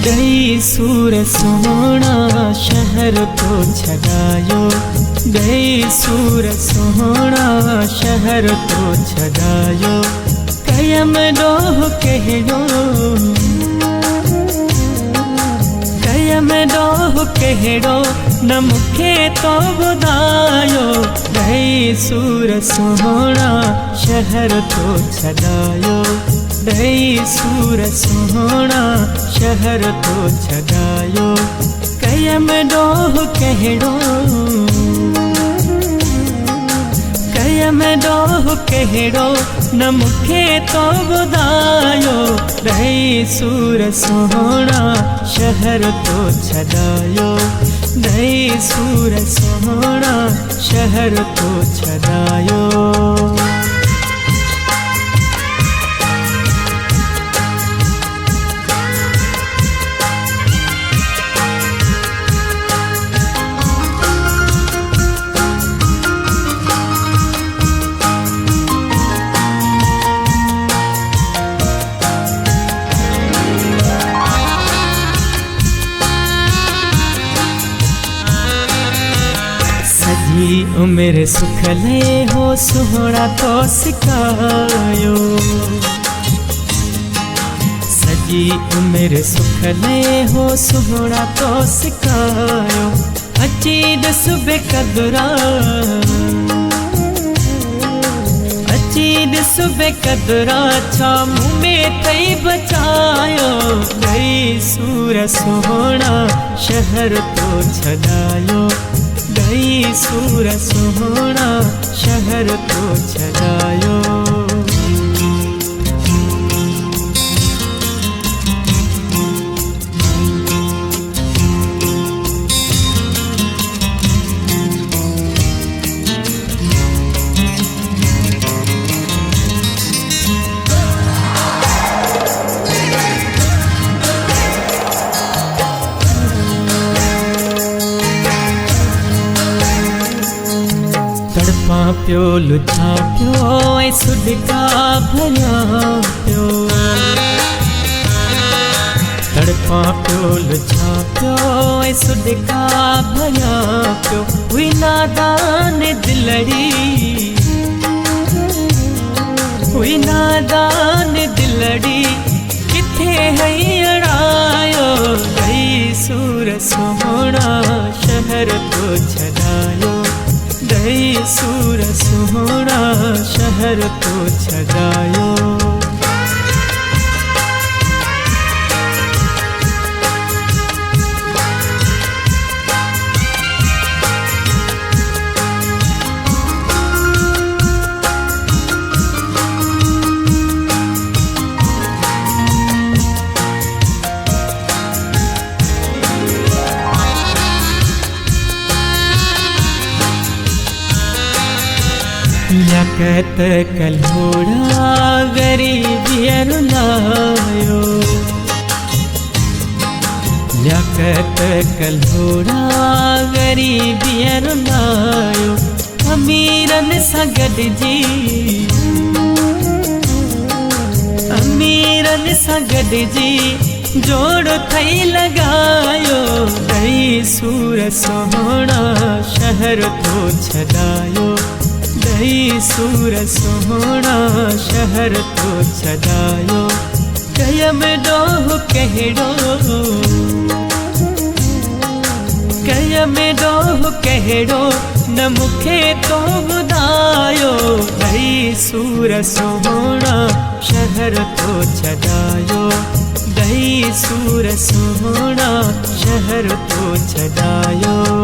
गई सूर सोहना शहर तो छड़ायो, गई सूर सोहना शहर तो छड़ायो। कयम डोह कहड़ो, कयम डोह कहड़ो न मुखे तो ॿुधायो। गई सूर सोहना शहर तो छड़ायो, गई सूर सोहना शहर तो छड़ायो। कयम डोह कहड़ो, कयम डोह कहड़ो न मुखे तो ॿुधायो। गई सूर सोहना शहर तो छड़ायो, गई सूर सोहना शहर तो छड़ायो। सजी उम्र सुखले हो सोहना तो सिखायो, सजी उम्र सुखले हो सोहना तो सिखायो। अची ॾिस बेक़दरा, अची ॾिस बेक़दरा छा मूं में थई बचायो। गई सूर सोहना शहर तो छड़ायो, गई सूर सोहना शहर तो छड़ायो। तड़पा पियो लुछा पियो ऐं सुॾका भरिया पियो, तड़पा पियो लुछा पियो ऐं सुॾका भरिया पियो। हुई नादान दिलड़ी, हुई नादान दिलड़ी किथे हई अड़ायो। गई सूर सोहना शहर तो छड़ायो, गई सूर सोहना शहर तो छड़ायो। यकत कल्होड़ा गरीबिया रुलायो, यकत कल्होड़ा गरीबिया रुलायो। अमीरन सां गॾिजी, अमीरन सां गॾिजी जोड़ थई लॻायो। गई सूर सोहना शहर तो छड़ायो, गई सूर सोहना शहर तो छड़ायो। कयम डोह कहड़ो, कयम डोह कहड़ो न मुखे तो ॿुधायो। गई सूर सोहना शहर तो छड़ायो, गई सूर सोहना शहर तो छड़ायो।